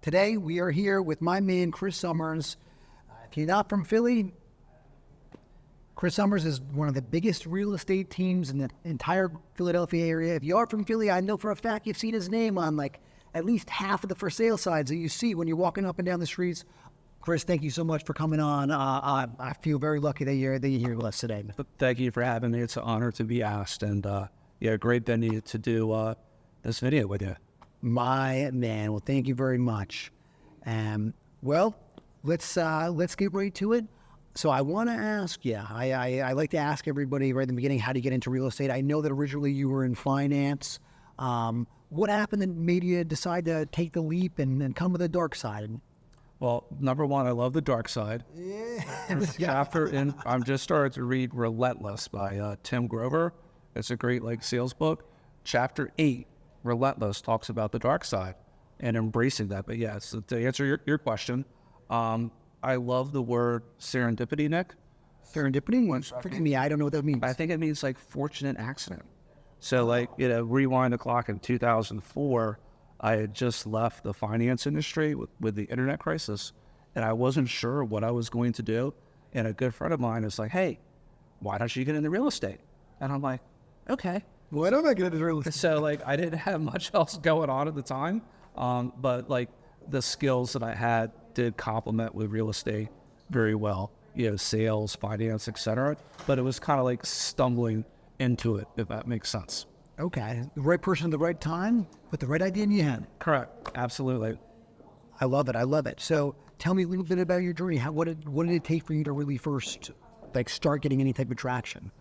Today, we are here with my man, Chris Summers. If you're not from Philly, Chris Summers is one of the biggest real estate teams in the entire Philadelphia area. If you are from Philly, I know for a fact you've seen his name on like at least half of the for sale signs that you see when you're walking up and down the streets. Chris, thank you so much for coming on. I feel very lucky that you're here with us today. Thank you for having me. It's an honor to be asked, and great venue to do this video with you. My man, well, thank you very much. Well, let's get right to it. So I want to ask you, I like to ask everybody right in the beginning, how do you get into real estate? I know that originally you were in finance. What happened that made you decide to take the leap and come to the dark side? Well, number one, I love the dark side. Yeah. Chapter in, I'm just started to read Relentless by Tim Grover. It's a great sales book. Chapter 8, Relentless, talks about the dark side and embracing that. But yeah, so to answer your question, I love the word serendipity, Nick. Serendipity? Forgive me, I don't know what that means. I think it means fortunate accident. So rewind the clock in 2004, I had just left the finance industry with the internet crisis, and I wasn't sure what I was going to do. And a good friend of mine is like, hey, why don't you get into real estate? And I'm like, okay. Why don't I get into real estate? So I didn't have much else going on at the time, but the skills that I had did complement with real estate very well. Sales, finance, etc. But it was kind of stumbling into it, if that makes sense. Okay, the right person at the right time with the right idea in your head. Correct, absolutely. I love it. So tell me a little bit about your journey. What did it take for you to really first start getting any type of traction?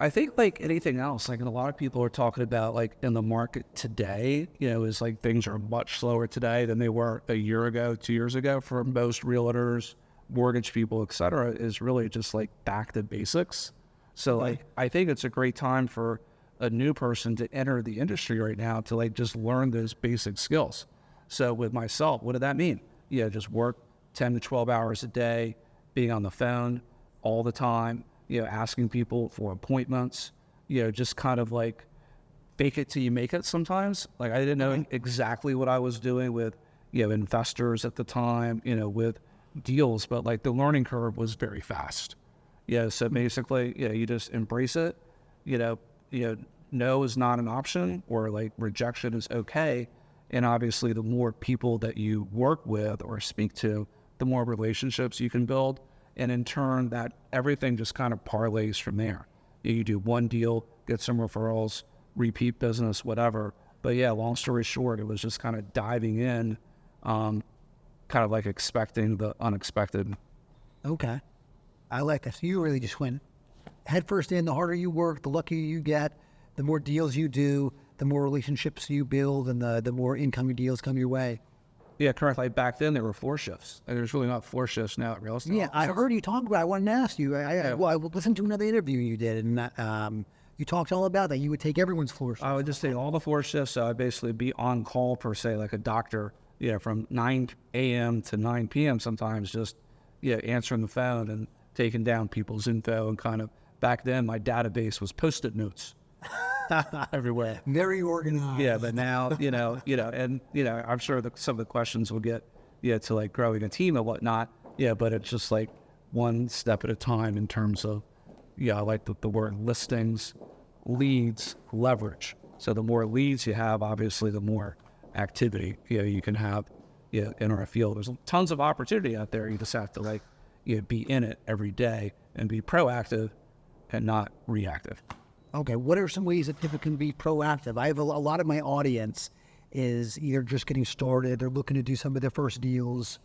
I think anything else, a lot of people are talking about in the market today, is things are much slower today than they were a year ago, 2 years ago for most realtors, mortgage people, et cetera, is really just back to basics. So I think it's a great time for a new person to enter the industry right now to just learn those basic skills. So with myself, what did that mean? Just work 10 to 12 hours a day, being on the phone all the time, asking people for appointments, just kind of fake it till you make it sometimes. I didn't know exactly what I was doing with, investors at the time, with deals, but the learning curve was very fast. So basically, you just embrace it. No is not an option, or rejection is okay. And obviously the more people that you work with or speak to, the more relationships you can build. And in turn, that everything just kind of parlays from there. You do one deal, get some referrals, repeat business, whatever. But yeah, long story short, it was just kind of diving in, kind of expecting the unexpected. Okay. I like that. So you really just went head first in. The harder you work, the luckier you get, the more deals you do, the more relationships you build, and the more incoming deals come your way. Yeah, correct. Back then, there were 4 shifts. There's really not 4 shifts now at real estate. Yeah, I heard you talk about it. I wanted to ask you. I listened to another interview you did, and you talked all about that. You would take everyone's 4 shifts. I would just take all the 4 shifts. So I'd basically be on call, per se, like a doctor, from 9 a.m. to 9 p.m. sometimes, just answering the phone and taking down people's info. And kind of, back then, my database was Post-it notes. Everywhere. Very organized. Yeah, but now, and, I'm sure that some of the questions will get, to growing a team and whatnot. Yeah, but it's just one step at a time in terms of, I like the word listings, leads, leverage. So the more leads you have, obviously, the more activity, you can have, in our field. There's tons of opportunity out there. You just have to be in it every day and be proactive and not reactive. Okay, what are some ways that people can be proactive? I have a lot of my audience is either just getting started, they're looking to do some of their first deals.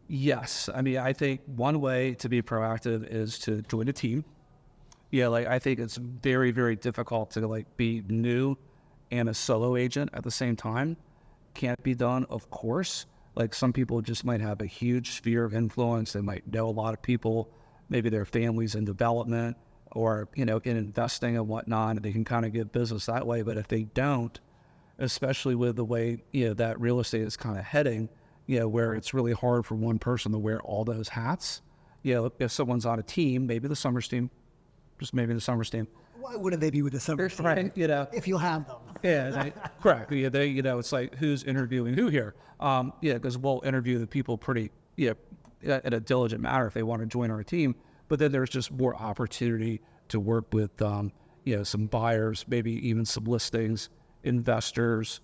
Yes, I think one way to be proactive is to join a team. I think it's very, very difficult to be new and a solo agent at the same time. Can't be done, of course. Some people just might have a huge sphere of influence. They might know a lot of people, maybe their family's in development, or, in investing and whatnot, and they can kind of get business that way. But if they don't, especially with the way, that real estate is kind of heading, where it's really hard for one person to wear all those hats. If someone's on a team, maybe the Summers team, just maybe the Summers team, Why wouldn't they be with the summer team? right? You know, If you have them. yeah, correct. Yeah, they, you know, it's like who's interviewing who here? Yeah, because we'll interview the people pretty, in a diligent manner if they want to join our team. But then there's just more opportunity to work with, some buyers, maybe even some listings, investors,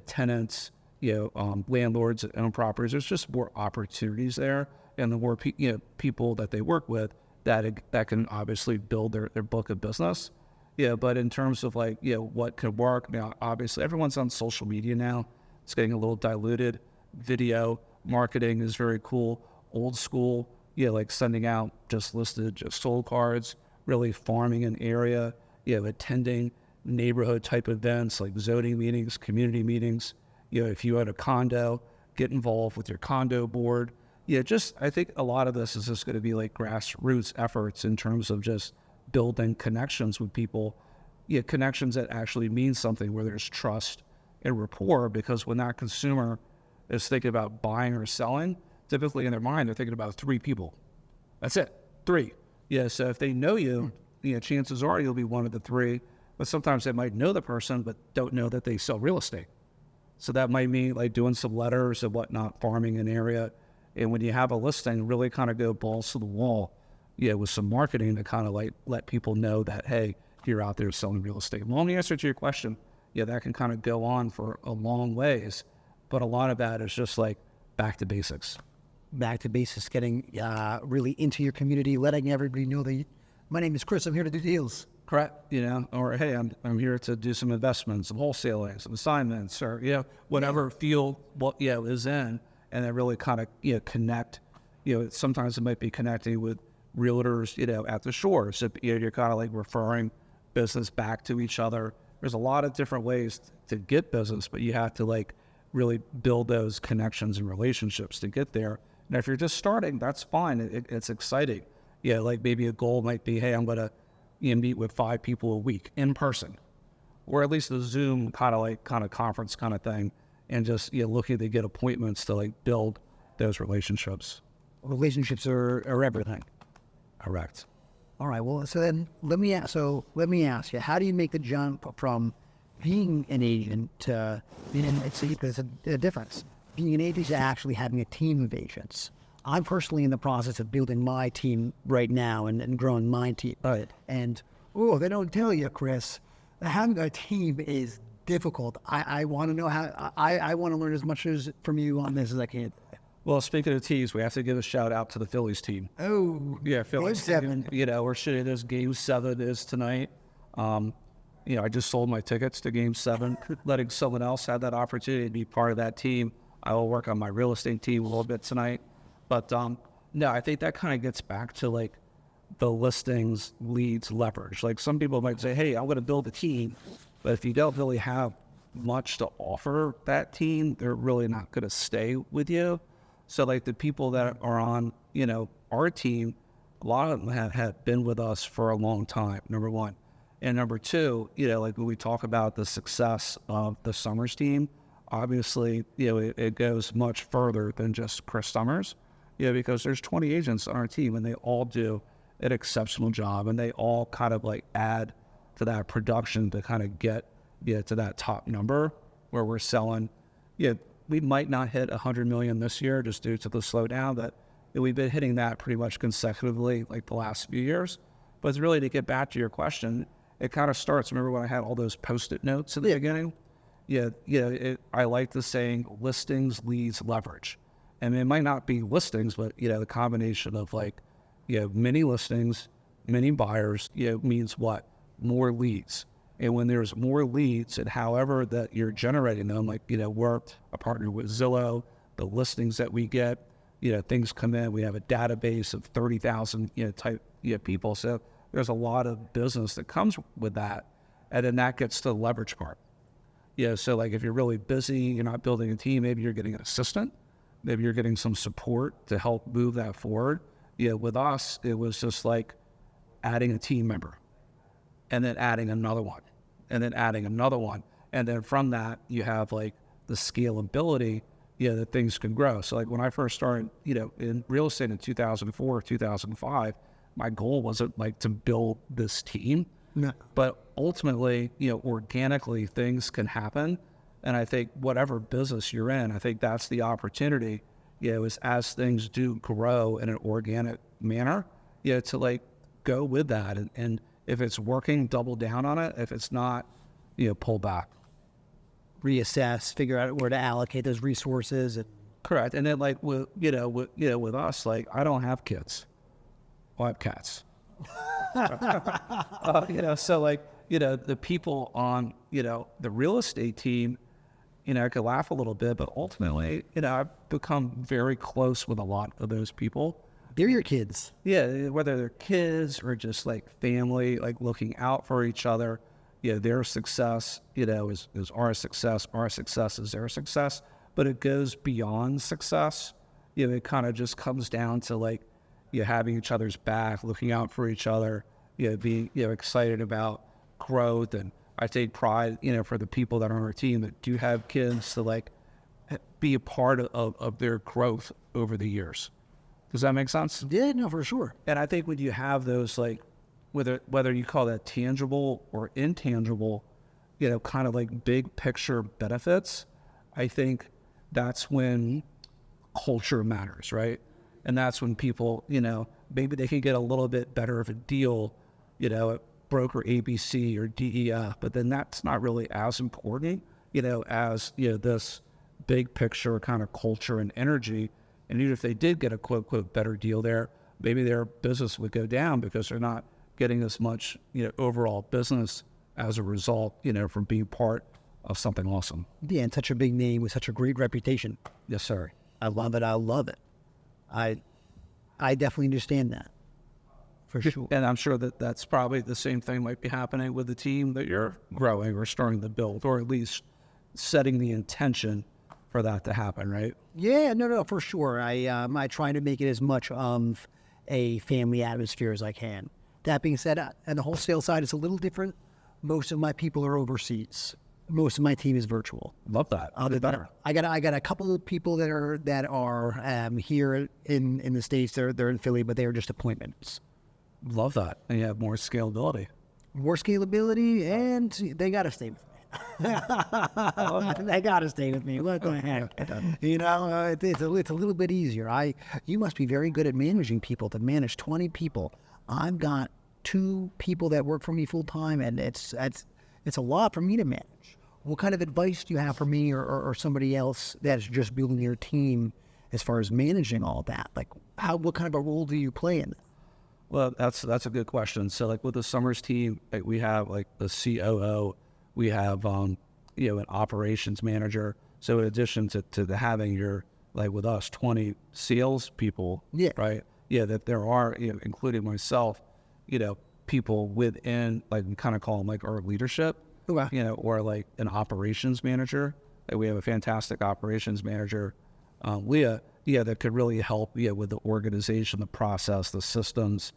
tenants, landlords that own properties. There's just more opportunities there, and the more people that they work with, that can obviously build their book of business. Yeah, but in terms of what could work now, obviously everyone's on social media now. It's getting a little diluted. Video marketing is very cool. Old school, like sending out just listed, just sold cards, really farming an area, attending neighborhood type events like zoning meetings, community meetings. If you had a condo, get involved with your condo board. I think a lot of this is just going to be like grassroots efforts in terms of just building connections with people, connections that actually mean something, where there's trust and rapport, because when that consumer is thinking about buying or selling, typically in their mind, they're thinking about 3 people. That's it, 3. So if they know you, chances are you'll be one of the 3, but sometimes they might know the person, but don't know that they sell real estate. So that might mean like doing some letters and whatnot, farming an area. And when you have a listing, really kind of go balls to the wall, with some marketing to kind of like let people know that, hey, you're out there selling real estate. Long answer to your question, that can kind of go on for a long ways, but a lot of that is just like back to basics. Back to basics, getting really into your community, letting everybody know that my name is Chris, I'm here to do deals. Correct. Or hey, I'm here to do some investments, some wholesaling, some assignments, or whatever field is in, and then really kind of connect. Sometimes it might be connecting with realtors at the shore, so you're kind of like referring business back to each other. There's a lot of different ways to get business, but you have to like really build those connections and relationships to get there. And if you're just starting, that's fine. It's exciting. Like maybe a goal might be, hey, I'm gonna meet with 5 people a week in person, or at least a Zoom kind of conference kind of thing, and just looking to get appointments to like build those relationships. Relationships are everything. Correct. All right. Well, so then let me ask you, how do you make the jump from being an agent to being? There's a difference. Being an agent to actually having a team of agents. I'm personally in the process of building my team right now and growing my team. Right. And they don't tell you, Chris, that having a team is difficult. I want to know how. I want to learn as much from you on this as I can. Well, speaking of teams, we have to give a shout out to the Phillies team. Oh, yeah, Phillies. Game 7. We're shooting this Game 7 is tonight. I just sold my tickets to Game 7, letting someone else have that opportunity to be part of that team. I will work on my real estate team a little bit tonight. But no, I think that kind of gets back to like the listings, leads, leverage. Like some people might say, hey, I'm going to build a team. But if you don't really have much to offer that team, they're really not going to stay with you. So like the people that are on, our team, a lot of them have been with us for a long time, number one. And number two, like when we talk about the success of the Summers team, obviously, it goes much further than just Chris Summers, because there's 20 agents on our team and they all do an exceptional job, and they all kind of like add to that production to kind of get to that top number where we're selling. We might not hit 100 million this year just due to the slowdown, but we've been hitting that pretty much consecutively like the last few years. But it's really, to get back to your question, it kind of starts. Remember when I had all those Post-it notes in the beginning? I like the saying listings, leads, leverage. And it might not be listings, but, the combination of like, many listings, many buyers, means what? More leads. And when there's more leads, and however that you're generating them, like, we're a partner with Zillow, the listings that we get, things come in, we have a database of 30,000, type, people. So there's a lot of business that comes with that. And then that gets to the leverage part. So like if you're really busy, you're not building a team, maybe you're getting an assistant, maybe you're getting some support to help move that forward. With us, it was just like adding a team member, and then adding another one, and then adding another one. And then from that, you have like the scalability, that things can grow. So like when I first started, in real estate in 2004, 2005, my goal wasn't like to build this team. No. But ultimately, organically things can happen. And I think whatever business you're in, I think that's the opportunity, is as things do grow in an organic manner, to like go with that. And if it's working, double down on it. If it's not, pull back. Reassess, figure out where to allocate those resources. And Correct. And then like with us, like I don't have kids. Well, I have cats. So like, the people on, the real estate team, I could laugh a little bit, but ultimately, I've become very close with a lot of those people. they're your kids. Yeah, whether they're kids or just like family, like looking out for each other. Their success, is our success. Our success is their success. But it goes beyond success. It kind of just comes down to like, having each other's back, looking out for each other, being, excited about growth. And I take pride, for the people that are on our team that do have kids to like be a part of their growth over the years. Does that make sense? Yeah, no, for sure. And I think when you have those, like, whether you call that tangible or intangible, kind of like big picture benefits, I think that's when culture matters, right? And that's when people, maybe they can get a little bit better of a deal, at broker ABC or DEF, but then that's not really as important, as, this big picture kind of culture and energy. And even if they did get a quote, quote, better deal there, maybe their business would go down because they're not getting as much, overall business as a result, from being part of something awesome. Yeah, and such a big name with such a great reputation. Yes, sir. I love it. I love it. I definitely understand that. For sure. And I'm sure that that's probably the same thing might be happening with the team that you're growing or starting to build, or at least setting the intention for that to happen, right? Yeah, no, for sure. I try to make it as much of a family atmosphere as I can. That being said, on the wholesale side, it's a little different. Most of my people are overseas. Most of my team is virtual. Love that. Better. I got a couple of people that are here in the States. They're in Philly, but they are just appointments. Love that. And you have more scalability. More scalability, and they got to stay with me. They got to stay with me. What the heck? It's a little bit easier. You must be very good at managing people. To manage 20 people, I've got 2 people that work for me full time, and it's a lot for me to manage. What kind of advice do you have for me or somebody else that's just building your team as far as managing all that? Like, what kind of a role do you play in that? Well, that's a good question. So, like with the Summers team, like, we have like the COO, we have an operations manager. So, in addition to having your, like with us, 20 sales people, Yeah. right? Yeah, that there are, including myself, people within, like we kind of call them like our leadership, Okay. or like an operations manager. Like we have a fantastic operations manager, Leah, that could really help, with the organization, the process, the systems,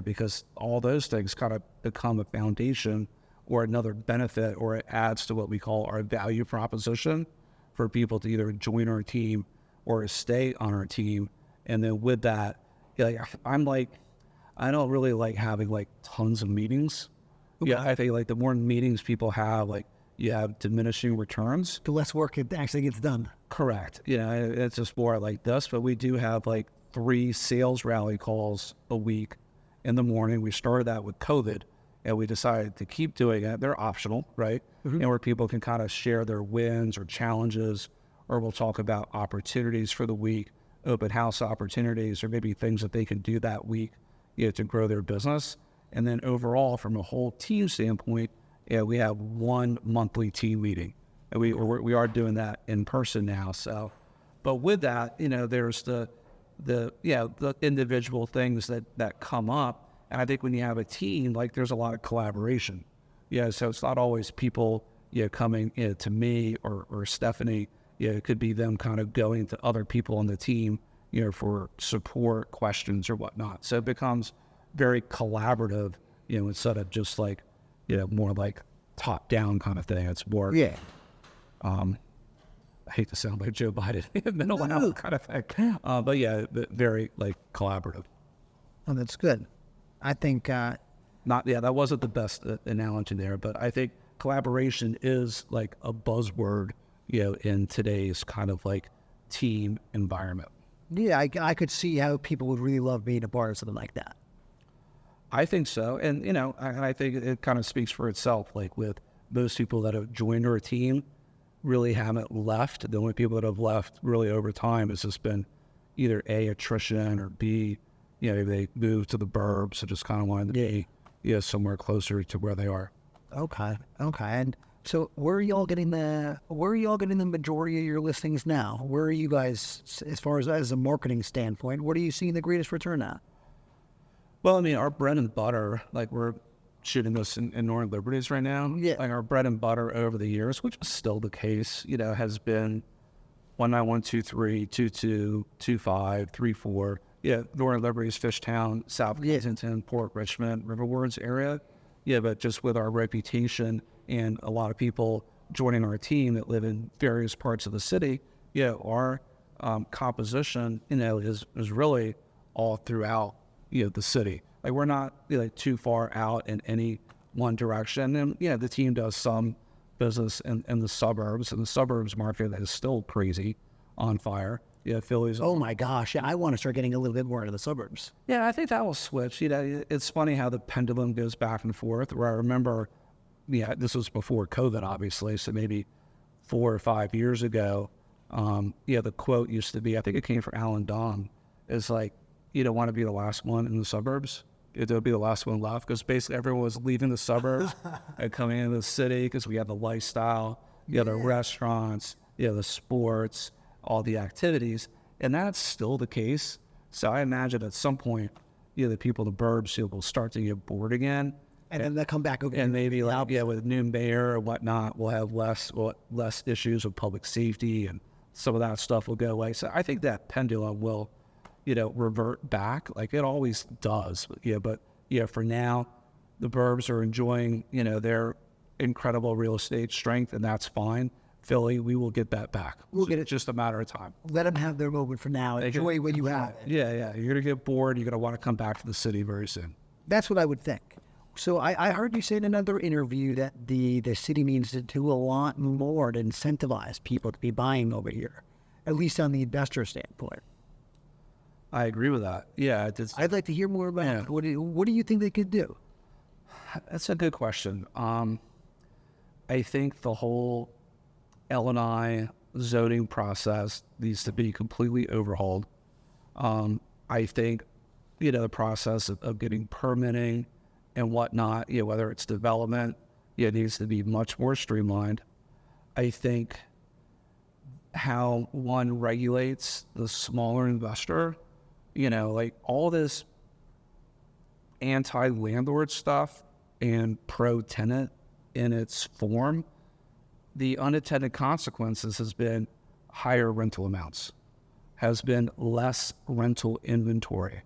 because all those things kind of become a foundation or another benefit, or it adds to what we call our value proposition for people to either join our team or stay on our team. And then with that, I don't really like having like tons of meetings. Okay. Yeah, I think like the more meetings people have, like you have diminishing returns. The less work it actually gets done. Correct. It's just more like this, but we do have like 3 sales rally calls a week in the morning. We started that with COVID, and we decided to keep doing it. They're optional, right? Mm-hmm. And where people can kind of share their wins or challenges, or we'll talk about opportunities for the week, open house opportunities, or maybe things that they can do that week, to grow their business. And then overall, from a whole team standpoint, we have 1 monthly team meeting. And we are doing that in person now. So, but with that, there's the individual things that come up. And I think when you have a team, like there's a lot of collaboration. So it's not always people, coming to me or Stephanie. It could be them kind of going to other people on the team, for support, questions or whatnot. So it becomes very collaborative, instead of just like, more like top down kind of thing. It's more, I hate to sound like Joe Biden, middle out kind of thing. But very like collaborative. Oh, that's good. I think Not, yeah, that wasn't the best analogy there, but I think collaboration is like a buzzword, in today's kind of like team environment. Yeah, I could see how people would really love being a part of something like that. I think so. And, I think it kind of speaks for itself. Like with most people that have joined our team really haven't left. The only people that have left really over time has just been either A, attrition, or B, they moved to the burbs, so just kind of wanted to be, somewhere closer to where they are. Okay. And so where are y'all getting the majority of your listings now? Where are you guys as far as a marketing standpoint? What are you seeing the greatest return at? Well, I mean, our bread and butter, like we're shooting this in Northern Liberties right now. Yeah. Like our bread and butter over the years, which is still the case, has been 19123, 22, 25, 34. Yeah, Northern Liberties, Fishtown, South Kensington, Port Richmond, River Wards area. Yeah, but just with our reputation and a lot of people joining our team that live in various parts of the city, our composition, is really all throughout, the city. Like we're not like too far out in any one direction. And the team does some business in the suburbs, and the suburbs market is still crazy on fire. Philly's. Oh my gosh, I want to start getting a little bit more into the suburbs. Yeah, I think that will switch. It's funny how the pendulum goes back and forth. Where I remember, this was before COVID, obviously, so maybe 4 or 5 years ago. The quote used to be, I think it came from Alan Dom, is like, you don't want to be the last one in the suburbs. It'll be the last one left, because basically everyone was leaving the suburbs and coming into the city because we have the lifestyle, the restaurants, the sports, all the activities, and that's still the case. So I imagine at some point, the people in the burbs will start to get bored again, and then they'll come back over. And maybe with new mayor or whatnot, we'll have less issues with public safety, and some of that stuff will go away. So I think that pendulum will, revert back like it always does. But for now, the burbs are enjoying, their incredible real estate strength, and that's fine. Philly, we will get that back. We'll get it. Just a matter of time. Let them have their moment for now. Enjoy what you have. Yeah. You're going to get bored. You're going to want to come back to the city very soon. That's what I would think. So I heard you say in another interview that the city needs to do a lot more to incentivize people to be buying over here, at least on the investor standpoint. I agree with that. Yeah. I'd like to hear more about it. What do you think they could do? That's a good question. I think the whole L&I zoning process needs to be completely overhauled. I think, the process of getting permitting and whatnot, whether it's development, needs to be much more streamlined. I think how one regulates the smaller investor, like all this anti-landlord stuff and pro-tenant in its form, the unintended consequences has been higher rental amounts, has been less rental inventory,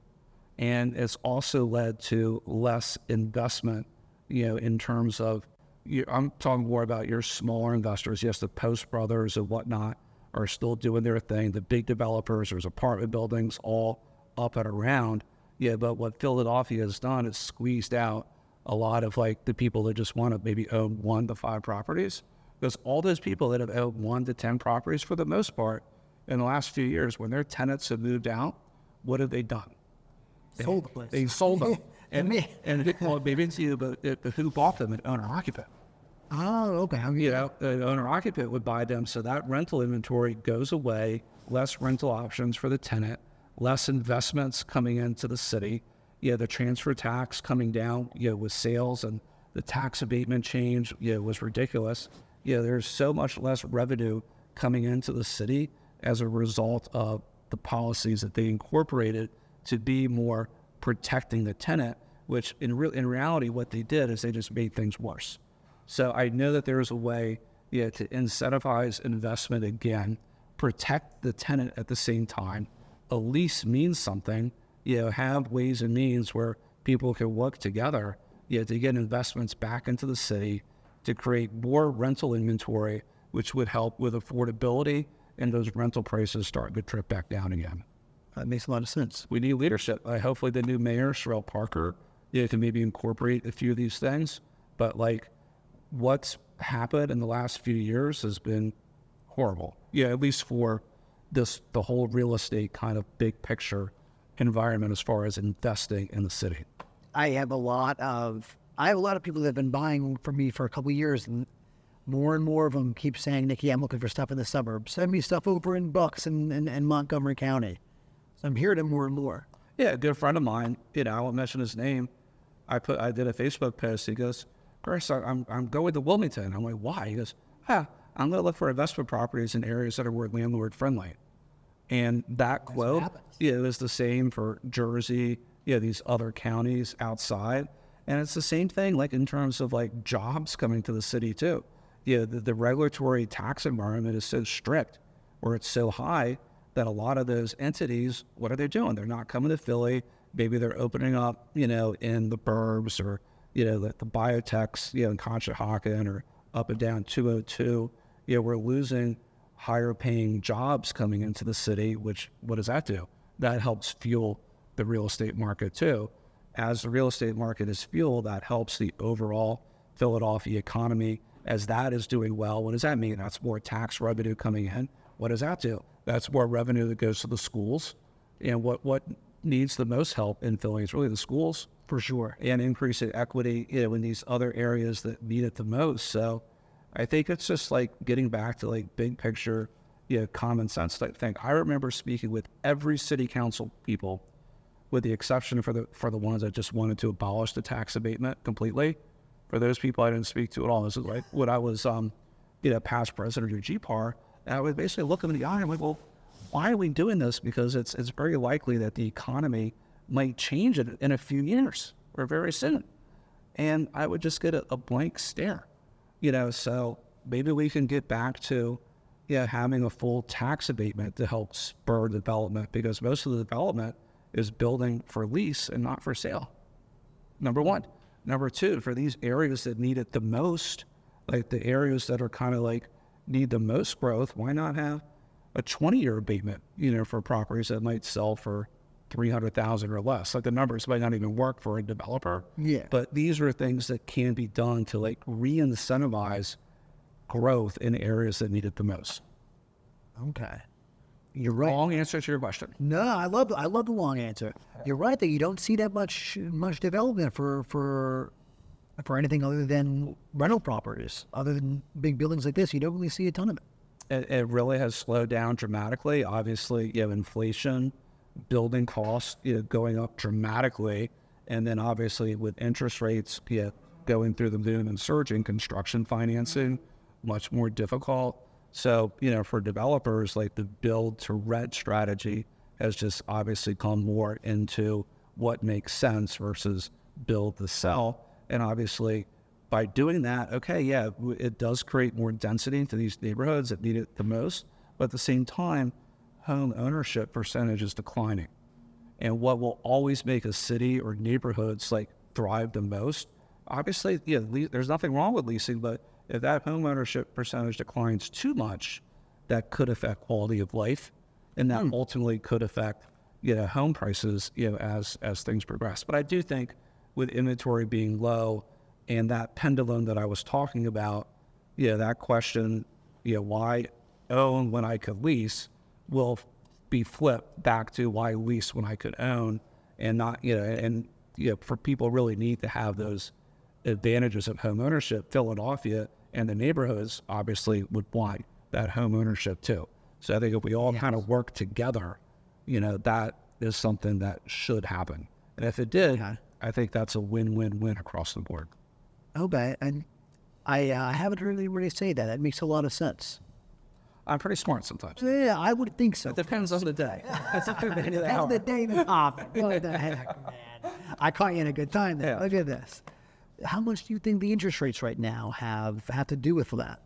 and it's also led to less investment, in terms of, I'm talking more about your smaller investors. Yes, the Post Brothers and whatnot are still doing their thing. The big developers, there's apartment buildings all up and around. But what Philadelphia has done is squeezed out a lot of like the people that just want to maybe own 1 to 5 properties. Because all those people that have owned 1 to 10 properties, for the most part, in the last few years, when their tenants have moved out, what have they done? Sold the place. They sold them. And maybe it's you, but who bought them? An owner-occupant. Oh, okay. The owner-occupant would buy them, so that rental inventory goes away, less rental options for the tenant, less investments coming into the city. The transfer tax coming down, with sales, and the tax abatement change, was ridiculous. There's so much less revenue coming into the city as a result of the policies that they incorporated to be more protecting the tenant, which in reality, what they did is they just made things worse. So I know that there is a way, to incentivize investment again, protect the tenant at the same time. A lease means something, have ways and means where people can work together, to get investments back into the city, to create more rental inventory, which would help with affordability and those rental prices starting to trip back down again. That makes a lot of sense. We need leadership. Hopefully the new mayor, Sherelle Parker, to maybe incorporate a few of these things. But like what's happened in the last few years has been horrible. Yeah, at least for the whole real estate kind of big picture environment as far as investing in the city. I have a lot of people that have been buying from me for a couple of years, and more of them keep saying, Nikki, I'm looking for stuff in the suburbs. Send me stuff over in Bucks and Montgomery County. So I'm hearing it more and more. Yeah, a good friend of mine, I won't mention his name. I did a Facebook post. He goes, Chris, I'm going to Wilmington. I'm like, why? He goes, I'm going to look for investment properties in areas that are more landlord friendly. And that quote, it was the same for Jersey, these other counties outside. And it's the same thing, like in terms of like jobs coming to the city too. The regulatory tax environment is so strict, or it's so high, that a lot of those entities, what are they doing? They're not coming to Philly. Maybe they're opening up, in the burbs, or, the biotechs, in Conshohocken or up and down 202. We're losing higher paying jobs coming into the city, which, what does that do? That helps fuel the real estate market too. As the real estate market is fueled, that helps the overall Philadelphia economy. As that is doing well, what does that mean? That's more tax revenue coming in. What does that do? That's more revenue that goes to the schools. And what needs the most help in Philly is really the schools. For sure. And increasing equity, in these other areas that need it the most. So I think it's just like getting back to like big picture, common sense type thing. I remember speaking with every city council people, with the exception for the ones that just wanted to abolish the tax abatement completely. For those people I didn't speak to at all. This is like when I was, past president of GPAR, and I would basically look them in the eye and I'm like, well, why are we doing this? Because it's very likely that the economy might change in a few years or very soon. And I would just get a blank stare, so maybe we can get back to, having a full tax abatement to help spur development, because most of the development is building for lease and not for sale. Number one. Number two, for these areas that need it the most, like the areas that are kind of like need the most growth, why not have a 20-year abatement, for properties that might sell for $300,000 or less? Like the numbers might not even work for a developer. Yeah. But these are things that can be done to like re-incentivize growth in areas that need it the most. Okay. You're right. Long answer to your question. No, I love the long answer. You're right that you don't see that much development for anything other than rental properties. Other than big buildings like this, you don't really see a ton of it. It really has slowed down dramatically. Obviously, inflation, building costs, going up dramatically, and then obviously with interest rates, going through the moon and surging, construction financing much more difficult. So, for developers, like the build to rent strategy has just obviously come more into what makes sense versus build to sell. And obviously by doing that, it does create more density into these neighborhoods that need it the most. But at the same time, home ownership percentage is declining. And what will always make a city or neighborhoods like thrive the most, obviously, there's nothing wrong with leasing, but if that home ownership percentage declines too much, that could affect quality of life, and that ultimately could affect, home prices, as things progress. But I do think with inventory being low and that pendulum that I was talking about, that question, why own when I could lease, will be flipped back to why lease when I could own, and not, for people really need to have those advantages of home ownership. Philadelphia and the neighborhoods obviously would want that home ownership too. So I think if we all kind of work together, that is something that should happen. And if it did, I think that's a win-win-win across the board. Okay, and I haven't heard anybody say that. That makes a lot of sense. I'm pretty smart sometimes. Yeah, I would think so. It depends on the day. That's the day. What the heck, man? I caught you in a good time there. Yeah. Look at this. How much do you think the interest rates right now have to do with that?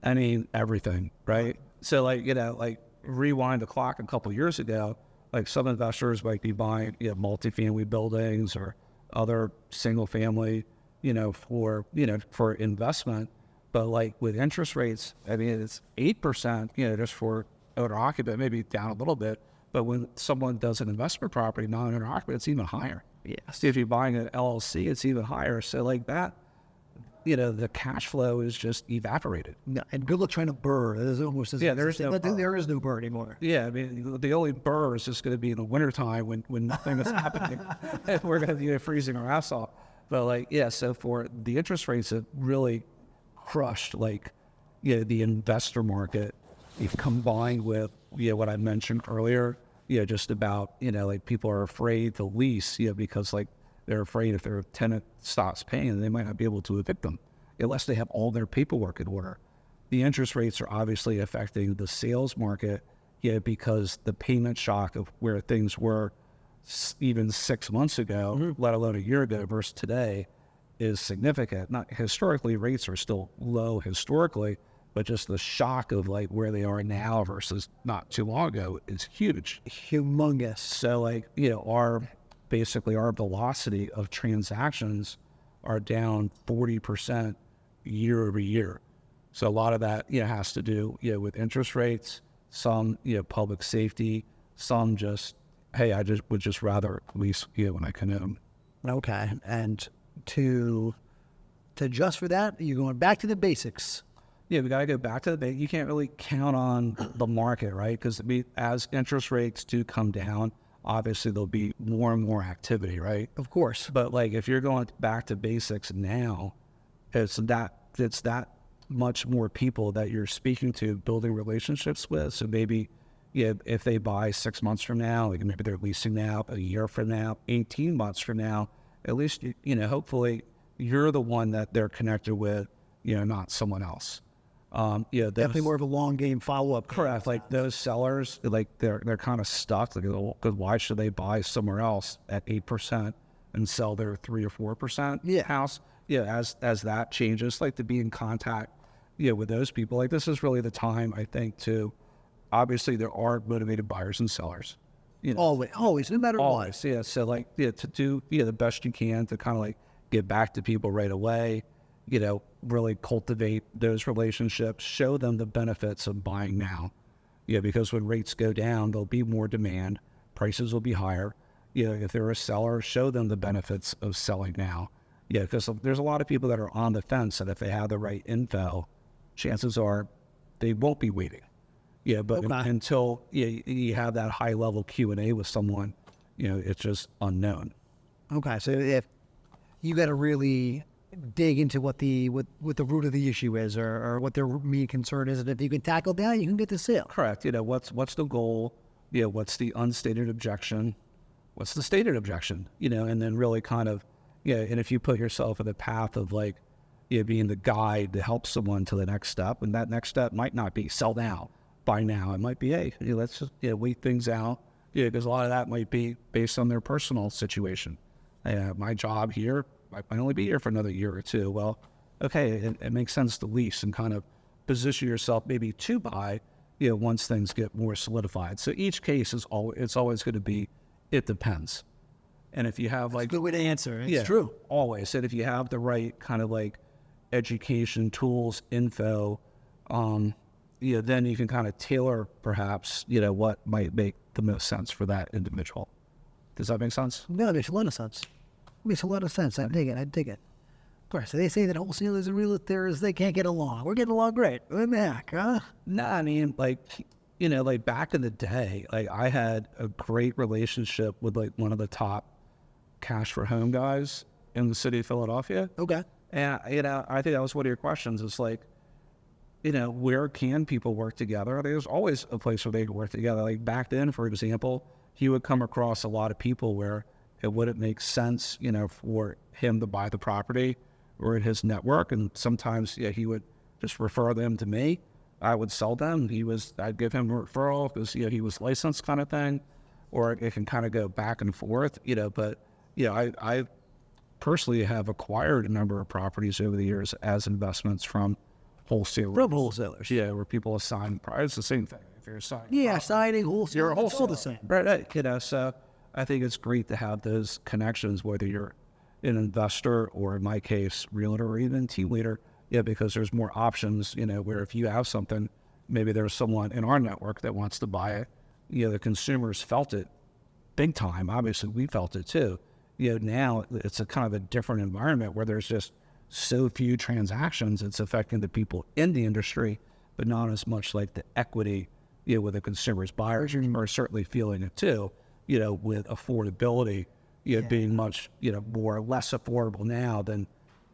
I mean, everything, right? So like, rewind the clock a couple years ago, like some investors might be buying, multifamily buildings or other single family, for investment. But like with interest rates, I mean, it's 8%, just for owner occupant, maybe down a little bit. But when someone does an investment property, non-owner occupant, it's even higher, Yeah. See, if you're buying an LLC, it's even higher. So like that, the cash flow is just evaporated. No, and good luck trying to burr. There's almost There is no burr. there is no burr anymore. Yeah, I mean, the only burr is just going to be in the wintertime when nothing is happening. And we're going to be freezing our ass off. But so for the interest rates have really crushed the investor market. You've combined with what I mentioned earlier, just about people are afraid to lease, because they're afraid if their tenant stops paying, they might not be able to evict them unless they have all their paperwork in order. The interest rates are obviously affecting the sales market, because the payment shock of where things were even 6 months ago, let alone a year ago versus today, is significant. Not historically, rates are still low historically, but just the shock of where they are now versus not too long ago is huge. Humongous. So our velocity of transactions are down 40% year over year. So a lot of that, has to do, with interest rates, some, public safety, some just, hey, I would just rather lease, when I can own. Okay. And to adjust for that, you're going back to the basics. Yeah, we got to go back to the basics. You can't really count on the market, right? Because as interest rates do come down, obviously there'll be more and more activity, right? Of course. But if you're going back to basics now, it's that much more people that you're speaking to, building relationships with. So maybe, if they buy 6 months from now, maybe they're leasing now, a year from now, 18 months from now, at least, hopefully you're the one that they're connected with, not someone else. Definitely more of a long game follow-up. Correct. Those sellers, they're kind of stuck. Because why should they buy somewhere else at 8% and sell their 3 or 4% house? As that changes, to be in contact, with those people. This is really the time, I think, to obviously there are motivated buyers and sellers. Always, no matter what. Yeah. So to do the best you can to kind of get back to people right away. Really cultivate those relationships, show them the benefits of buying now. Because when rates go down, there'll be more demand, prices will be higher. If they're a seller, show them the benefits of selling now. Because there's a lot of people that are on the fence, and if they have the right info, chances are they won't be waiting. But until you have that high level Q&A with someone, it's just unknown. Okay, so if you got to really dig into what the root of the issue is, or what their main concern is, and if you can tackle that, you can get the sale. Correct. What's the goal? What's the unstated objection? What's the stated objection? And then really kind of, and if you put yourself in the path of being the guide to help someone to the next step, and that next step might not be sell now, buy now. It might be, hey, let's just wait things out. Because a lot of that might be based on their personal situation. My job here, I might only be here for another year or two. Well, okay, it makes sense to lease and kind of position yourself maybe to buy, once things get more solidified. So each case is always going to be, it depends. And if you have That's a good way to answer. It's true. Always. And if you have the right kind of education, tools, info, then you can kind of tailor perhaps, what might make the most sense for that individual. Does that make sense? No, it makes a lot of sense. It makes a lot of sense. I dig it. Of course, so they say that wholesalers and realtors, they can't get along. We're getting along great. What the heck, huh? Nah, I mean, back in the day, I had a great relationship with one of the top cash for home guys in the city of Philadelphia. Okay. And, I think that was one of your questions. It's where can people work together? There's always a place where they can work together. Back then, for example, he would come across a lot of people where it wouldn't make sense, for him to buy the property or in his network. And sometimes, he would just refer them to me. I would sell them. I'd give him a referral because, he was licensed kind of thing, or it can kind of go back and forth, but, I personally have acquired a number of properties over the years as investments from wholesalers. From wholesalers. Yeah, where people assign, it's the same thing. If you're assigning. Yeah, signing, wholesale. You're a wholesaler. It's all the same. Right. So I think it's great to have those connections, whether you're an investor or, in my case, realtor or even team leader, because there's more options, where if you have something, maybe there's someone in our network that wants to buy it. The consumers felt it big time. Obviously, we felt it too. now it's a kind of a different environment where there's just so few transactions. It's affecting the people in the industry, but not as much like the equity, with the consumers. Buyers are certainly feeling it too, with affordability, being much, more or less affordable now than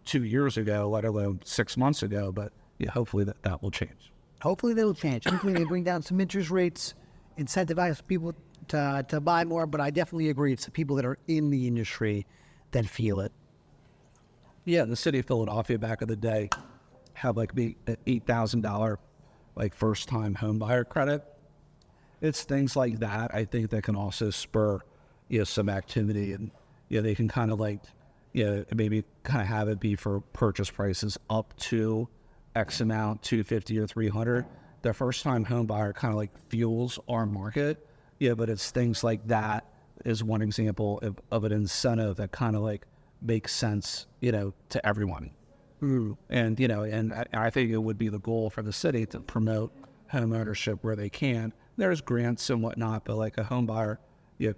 2 years ago, let alone 6 months ago. But hopefully that will change. Hopefully they will change. Hopefully they bring down some interest rates, incentivize people to buy more. But I definitely agree. It's the people that are in the industry that feel it. Yeah, the city of Philadelphia back in the day had like an $8,000 like first time home buyer credit. It's things like that I think that can also spur some activity, and they can kind of like maybe kind of have it be for purchase prices up to X amount, 250 or 300. The first time home buyer kind of like fuels our market. But it's things like that is one example of an incentive that kind of like makes sense, to everyone. And, and I think it would be the goal for the city to promote home ownership where they can. There's grants and whatnot, but like a home buyer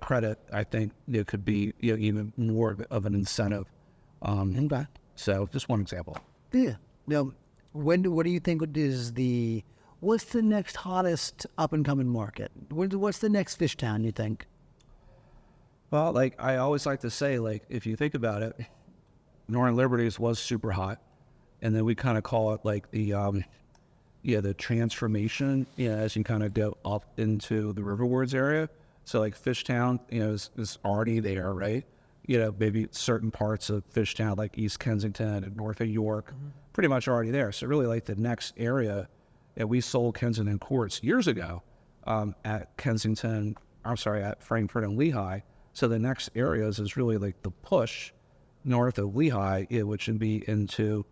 credit, I think it could be even more of an incentive. So just one example. Yeah. Now, what do you think what's the next hottest up and coming market? What's the next fish town, you think? Well, like I always like to say, like if you think about it, Northern Liberties was super hot, and then we kind of call it like the transformation, as you kind of go up into the Riverwards area. So like Fishtown, is already there, right? Maybe certain parts of Fishtown, like East Kensington and north of York, pretty much already there. So really like the next area that we sold Kensington Courts years ago at Frankfort and Lehigh. So the next areas is really like the push north of Lehigh, which would be into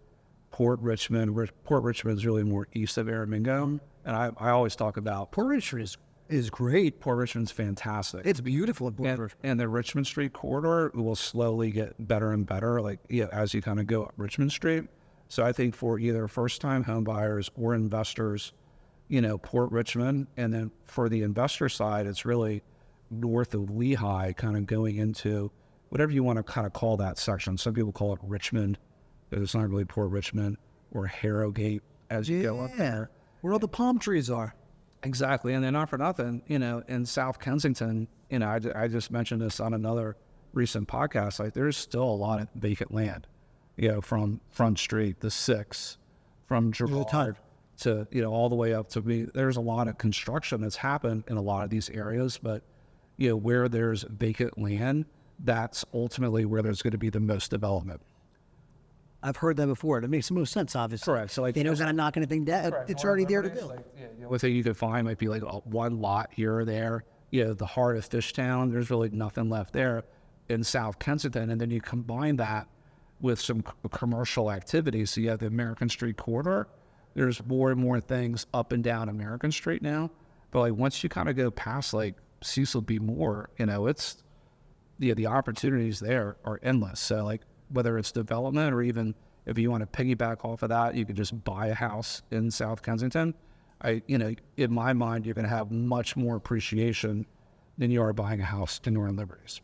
Port Richmond. Port Richmond is really more east of Aramingo. And I always talk about Port Richmond is great. Port Richmond's fantastic. It's beautiful in Port Richmond. And the Richmond Street corridor will slowly get better and better, like as you kind of go up Richmond Street. So I think for either first-time home buyers or investors, Port Richmond, and then for the investor side, it's really north of Lehigh, kind of going into whatever you want to kind of call that section. Some people call it Richmond. It's not really Port Richmond, or Harrogate as you go up. Yeah, where all the palm trees are. Exactly. And then not for nothing, in South Kensington, I just mentioned this on another recent podcast, like there's still a lot of vacant land, from Front Street, the 6, from Girard to, all the way up to there's a lot of construction that's happened in a lot of these areas, but, where there's vacant land, that's ultimately where there's going to be the most development. I've heard that before. That makes the most sense, obviously. Correct. So like they don't got to knock anything down. Correct. It's already there to build. The only thing you could find might be like one lot here or there. The heart of Fishtown, there's really nothing left there in South Kensington. And then you combine that with some commercial activity. So you have the American Street corridor. There's more and more things up and down American Street now. But like once you kind of go past like Cecil B. Moore, it's the opportunities there are endless. So like whether it's development or even if you want to piggyback off of that, you could just buy a house in South Kensington. In my mind, you're going to have much more appreciation than you are buying a house in Northern Liberties.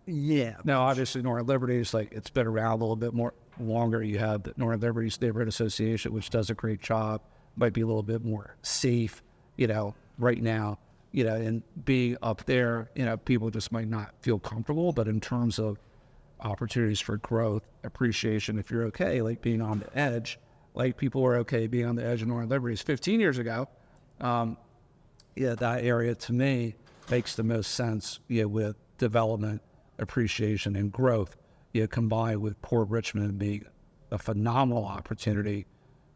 Yeah. Now, obviously, Northern Liberties, like it's been around a little bit more longer. You have the Northern Liberties Neighborhood Association, which does a great job. Might be a little bit more safe, right now. And being up there, people just might not feel comfortable. But in terms of opportunities for growth, appreciation, if you're okay, like being on the edge, like people were okay being on the edge of Northern Liberties 15 years ago. That area to me makes the most sense, with development, appreciation, and growth, combined with Port Richmond being a phenomenal opportunity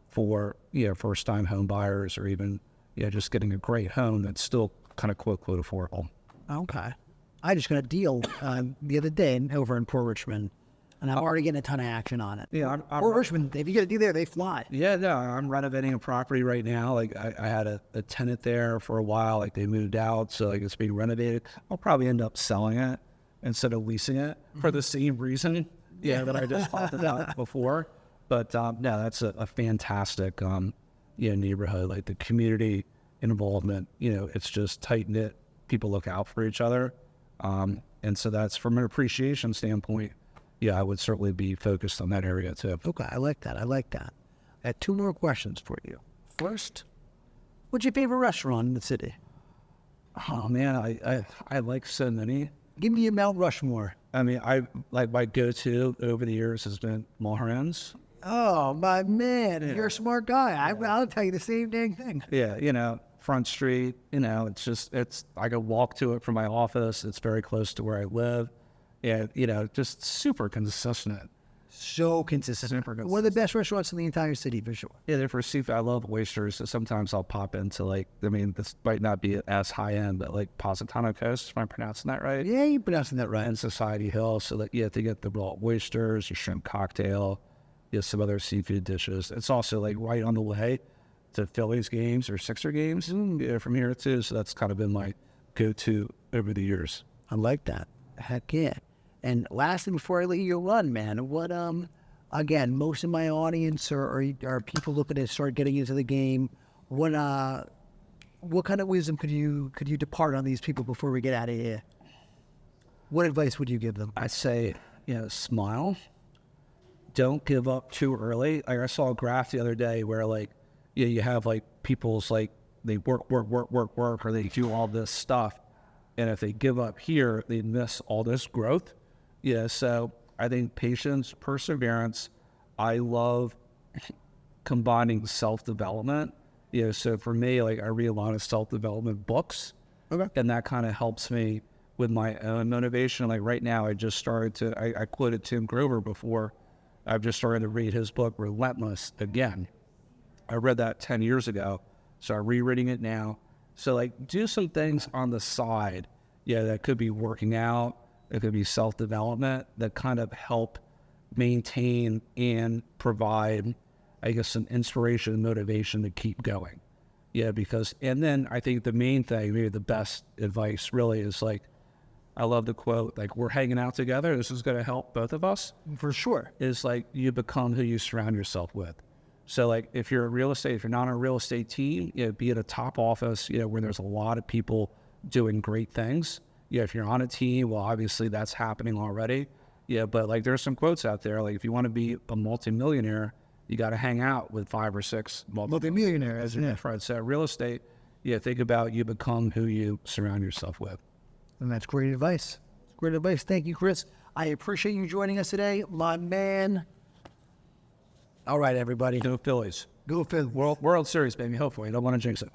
for, first-time home buyers or even, just getting a great home that's still kind of quote affordable. Okay. I just got a deal the other day over in Port Richmond, and I'm already getting a ton of action on it. Yeah, Port Richmond, if you get a deal there, they fly. Yeah, no, I'm renovating a property right now. Like I had a tenant there for a while. Like they moved out, so like it's being renovated. I'll probably end up selling it instead of leasing it for the same reason, that I just talked about before. But no, that's a fantastic neighborhood. Like the community involvement, it's just tight knit. People look out for each other. And so that's from an appreciation standpoint. Yeah, I would certainly be focused on that area too. Okay, I like that. I like that. I had two more questions for you. First, what's your favorite restaurant in the city? Oh man, I like so many. Give me a Mount Rushmore. I mean, I like my go-to over the years has been Mulheron's. Oh, my man. You're a smart guy. I'll tell you the same dang thing. Yeah, Front Street, it's, I could walk to it from my office. It's very close to where I live. And, just super consistent. So consistent. Super consistent. One of the best restaurants in the entire city, for sure. Yeah, they're for seafood. I love oysters. So sometimes I'll pop into this might not be as high end, but like Positano Coast, if I'm pronouncing that right. Yeah, you're pronouncing that right. And Society Hill. So that you have to get the raw oysters, your shrimp cocktail, some other seafood dishes. It's also like right on the way to Phillies games or Sixer games from here too. So that's kind of been my go-to over the years. I like that. Heck yeah. And lastly, before I let you run, man, what again, most of my audience are people looking to start getting into the game. What kind of wisdom could you depart on these people before we get out of here? What advice would you give them? I say, smile. Don't give up too early. I saw a graph the other day where you have people's they work, or they do all this stuff. And if they give up here, they miss all this growth. Yeah, so I think patience, perseverance. I love combining self-development. So for me, I read a lot of self-development books. Okay. And that kind of helps me with my own motivation. Like right now, I just started I quoted Tim Grover before. I've just started to read his book, Relentless, again. I read that 10 years ago, so I'm rereading it now. So do some things on the side. Yeah, that could be working out. It could be self-development that kind of help maintain and provide, I guess, some inspiration and motivation to keep going. Yeah, and then I think the main thing, maybe the best advice really is I love the quote, we're hanging out together. This is going to help both of us. For sure. Is you become who you surround yourself with. So if you're if you're not on a real estate team, be at a top office, where there's a lot of people doing great things. If you're on a team, well, obviously that's happening already. But there's some quotes out there. If you want to be a multimillionaire, you got to hang out with 5 or 6 multimillionaires. Yeah, right. So real estate, think about you become who you surround yourself with. And that's great advice. Great advice. Thank you, Chris. I appreciate you joining us today, my man. All right, everybody. Go Phillies. Go Phillies. World Series, baby. Hopefully. I don't want to jinx it.